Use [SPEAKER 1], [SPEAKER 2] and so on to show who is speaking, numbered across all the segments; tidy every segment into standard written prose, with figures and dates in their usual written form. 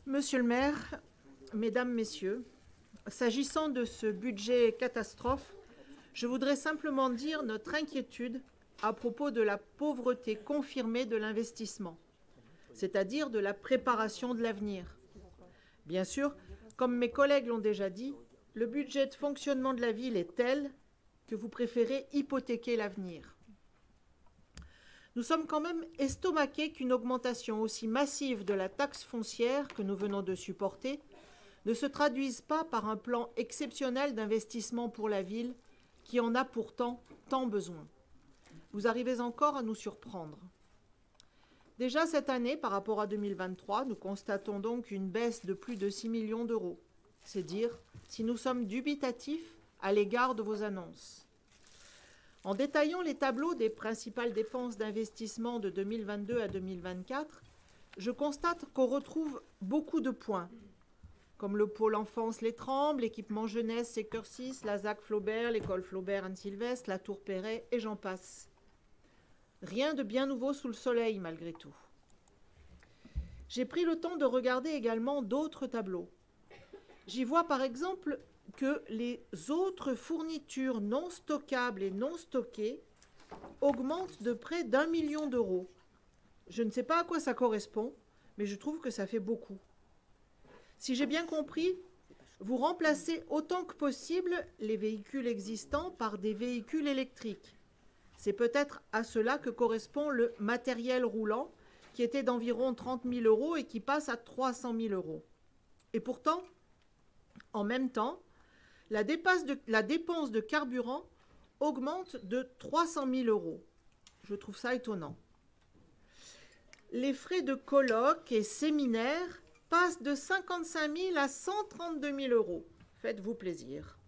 [SPEAKER 1] Monsieur le maire, mesdames, messieurs, s'agissant de ce budget catastrophe, je voudrais simplement dire notre inquiétude à propos de la pauvreté confirmée de l'investissement, c'est-à-dire de la préparation de l'avenir. Bien sûr, comme mes collègues l'ont déjà dit, le budget de fonctionnement de la ville est tel que vous préférez hypothéquer l'avenir. Nous sommes quand même estomaqués qu'une augmentation aussi massive de la taxe foncière que nous venons de supporter ne se traduise pas par un plan exceptionnel d'investissement pour la ville qui en a pourtant tant besoin. Vous arrivez encore à nous surprendre. Déjà cette année, par rapport à 2023, nous constatons donc une baisse de plus de 6 millions d'euros. C'est dire si nous sommes dubitatifs à l'égard de vos annonces. En détaillant les tableaux des principales dépenses d'investissement de 2022 à 2024, je constate qu'on retrouve beaucoup de points, comme le pôle enfance Les Trembles, l'équipement jeunesse Secteur 6, la ZAC Flaubert, l'école Flaubert Anne-Sylvestre, la Tour Perret, et j'en passe. Rien de bien nouveau sous le soleil, malgré tout. J'ai pris le temps de regarder également d'autres tableaux. J'y vois par exemple que les autres fournitures non stockables et non stockées augmentent de près d'1 million d'euros. Je ne sais pas à quoi ça correspond, mais je trouve que ça fait beaucoup. Si j'ai bien compris, vous remplacez autant que possible les véhicules existants par des véhicules électriques. C'est peut-être à cela que correspond le matériel roulant, qui était d'environ 30 000 euros et qui passe à 300 000 euros. Et pourtant, en même temps, la dépense de carburant augmente de 300 000 euros. Je trouve ça étonnant. Les frais de colloques et séminaires passent de 55 000 à 132 000 euros. Faites-vous plaisir.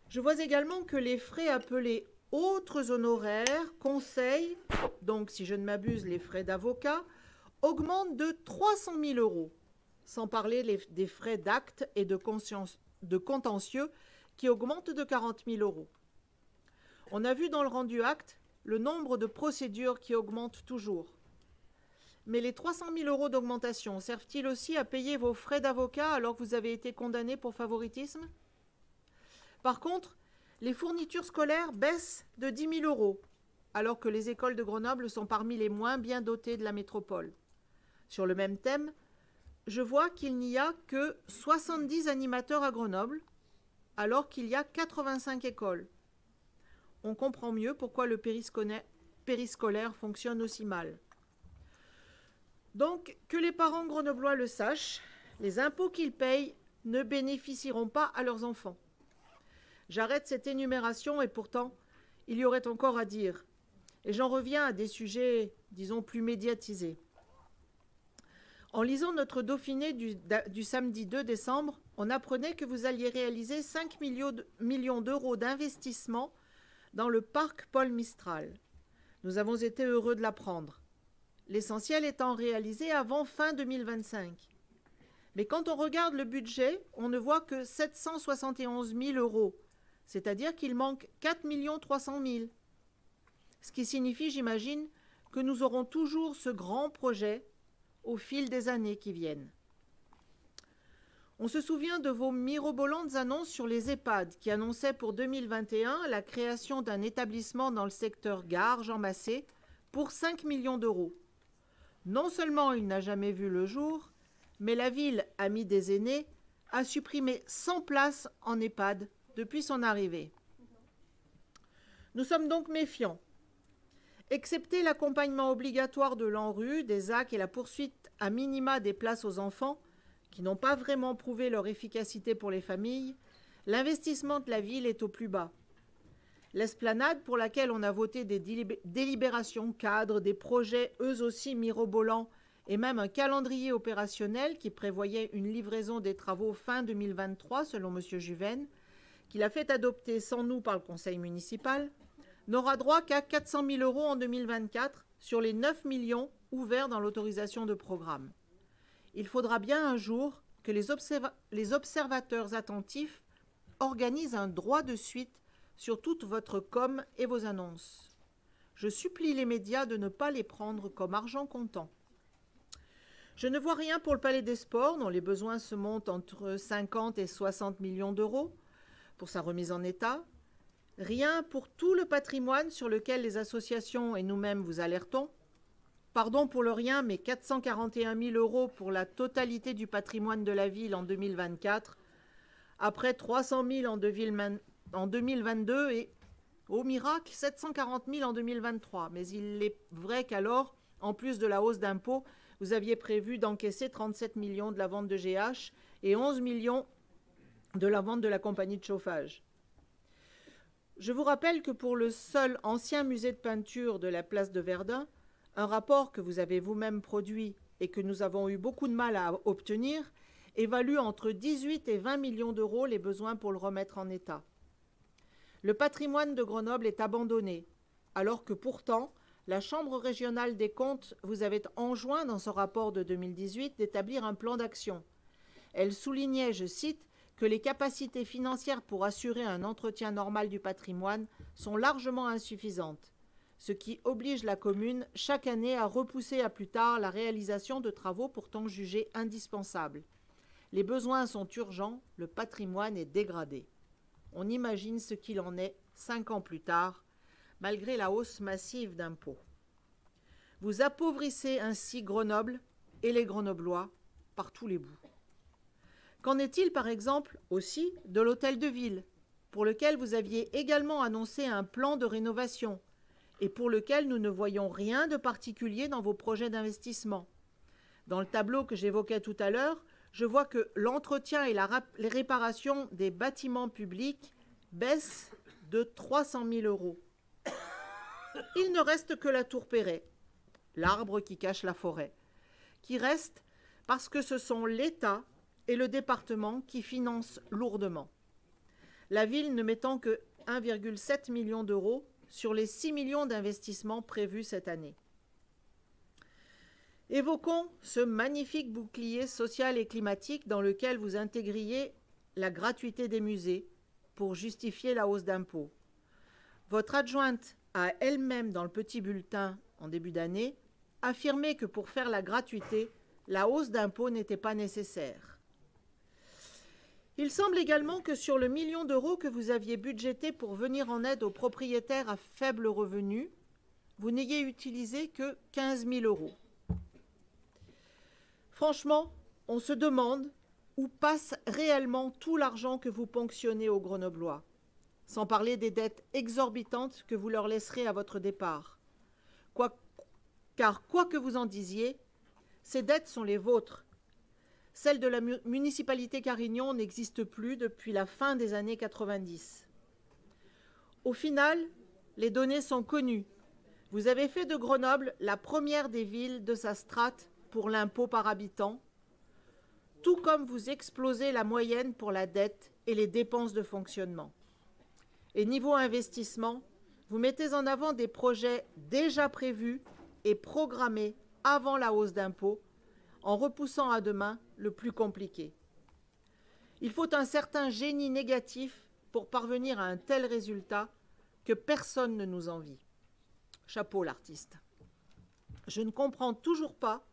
[SPEAKER 1] Je vois également que les frais appelés autres honoraires, conseils, donc si je ne m'abuse les frais d'avocat, augmentent de 300 000 euros, sans parler des frais d'actes et de contentieux qui augmentent de 40 000 euros. On a vu dans le rendu acte le nombre de procédures qui augmente toujours. Mais les 300 000 euros d'augmentation servent-ils aussi à payer vos frais d'avocat alors que vous avez été condamné pour favoritisme? Par contre, les fournitures scolaires baissent de 10 000 euros, alors que les écoles de Grenoble sont parmi les moins bien dotées de la métropole. Sur le même thème, je vois qu'il n'y a que 70 animateurs à Grenoble, alors qu'il y a 85 écoles. On comprend mieux pourquoi le périscolaire fonctionne aussi mal. Donc, que les parents grenoblois le sachent, les impôts qu'ils payent ne bénéficieront pas à leurs enfants. J'arrête cette énumération et pourtant, il y aurait encore à dire. Et j'en reviens à des sujets, disons, plus médiatisés. En lisant notre Dauphiné du samedi 2 décembre, on apprenait que vous alliez réaliser 5 millions d'euros d'investissement dans le parc Paul Mistral. Nous avons été heureux de l'apprendre. L'essentiel étant réalisé avant fin 2025. Mais quand on regarde le budget, on ne voit que 771 000 euros, c'est-à-dire qu'il manque 4 300 000. Ce qui signifie, j'imagine, que nous aurons toujours ce grand projet au fil des années qui viennent. On se souvient de vos mirobolantes annonces sur les EHPAD qui annonçaient pour 2021 la création d'un établissement dans le secteur gare Jean Massé pour 5 millions d'euros. Non seulement il n'a jamais vu le jour, mais la ville, amie des aînés, a supprimé 100 places en EHPAD depuis son arrivée. Nous sommes donc méfiants. Excepté l'accompagnement obligatoire de l'ANRU, des AC et la poursuite à minima des places aux enfants, qui n'ont pas vraiment prouvé leur efficacité pour les familles, l'investissement de la ville est au plus bas. L'esplanade, pour laquelle on a voté des délibérations cadres, des projets eux aussi mirobolants, et même un calendrier opérationnel qui prévoyait une livraison des travaux fin 2023, selon M. Juven, qu'il a fait adopter sans nous par le conseil municipal, n'aura droit qu'à 400 000 euros en 2024 sur les 9 millions ouverts dans l'autorisation de programme. Il faudra bien un jour que les observateurs attentifs organisent un droit de suite sur toute votre com et vos annonces. Je supplie les médias de ne pas les prendre comme argent comptant. Je ne vois rien pour le Palais des Sports, dont les besoins se montent entre 50 et 60 millions d'euros pour sa remise en état. Rien pour tout le patrimoine sur lequel les associations et nous-mêmes vous alertons. Pardon pour le rien, mais 441 000 euros pour la totalité du patrimoine de la ville en 2024, après 300 000 en 2022 et, au miracle, 740 000 en 2023. Mais il est vrai qu'alors, en plus de la hausse d'impôts, vous aviez prévu d'encaisser 37 millions de la vente de GH et 11 millions de la vente de la compagnie de chauffage. Je vous rappelle que pour le seul ancien musée de peinture de la place de Verdun, un rapport que vous avez vous-même produit et que nous avons eu beaucoup de mal à obtenir évalue entre 18 et 20 millions d'euros les besoins pour le remettre en état. Le patrimoine de Grenoble est abandonné, alors que pourtant, la Chambre régionale des comptes vous avait enjoint dans son rapport de 2018 d'établir un plan d'action. Elle soulignait, je cite, que les capacités financières pour assurer un entretien normal du patrimoine sont largement insuffisantes, ce qui oblige la commune chaque année à repousser à plus tard la réalisation de travaux pourtant jugés indispensables. Les besoins sont urgents, le patrimoine est dégradé. On imagine ce qu'il en est 5 ans plus tard, malgré la hausse massive d'impôts. Vous appauvrissez ainsi Grenoble et les Grenoblois par tous les bouts. Qu'en est-il, par exemple, aussi de l'hôtel de ville, pour lequel vous aviez également annoncé un plan de rénovation et pour lequel nous ne voyons rien de particulier dans vos projets d'investissement? Dans le tableau que j'évoquais tout à l'heure, je vois que l'entretien et les réparations des bâtiments publics baissent de 300 000 euros. Il ne reste que la tour Perret, l'arbre qui cache la forêt, qui reste parce que ce sont l'État et le département qui financent lourdement. La ville ne mettant que 1,7 million d'euros sur les 6 millions d'investissements prévus cette année. Évoquons ce magnifique bouclier social et climatique dans lequel vous intégriez la gratuité des musées pour justifier la hausse d'impôts. Votre adjointe a elle-même, dans le petit bulletin en début d'année, affirmé que pour faire la gratuité, la hausse d'impôts n'était pas nécessaire. Il semble également que sur le million d'euros que vous aviez budgété pour venir en aide aux propriétaires à faible revenu, vous n'ayez utilisé que 15 000 euros. Franchement, on se demande où passe réellement tout l'argent que vous ponctionnez aux Grenoblois, sans parler des dettes exorbitantes que vous leur laisserez à votre départ. Car quoi que vous en disiez, ces dettes sont les vôtres. Celle de la municipalité Carignan n'existe plus depuis la fin des années 90. Au final, les données sont connues. Vous avez fait de Grenoble la première des villes de sa strate pour l'impôt par habitant, tout comme vous explosez la moyenne pour la dette et les dépenses de fonctionnement. Et niveau investissement, vous mettez en avant des projets déjà prévus et programmés avant la hausse d'impôts, en repoussant à demain le plus compliqué. Il faut un certain génie négatif pour parvenir à un tel résultat que personne ne nous envie. Chapeau l'artiste. Je ne comprends toujours pas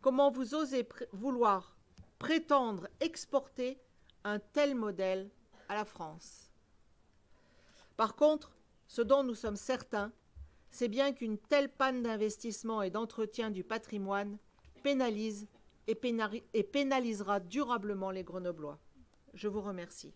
[SPEAKER 1] comment vous osez vouloir prétendre exporter un tel modèle à la France. Par contre, ce dont nous sommes certains, c'est bien qu'une telle panne d'investissement et d'entretien du patrimoine pénalise et pénalisera durablement les Grenoblois. Je vous remercie.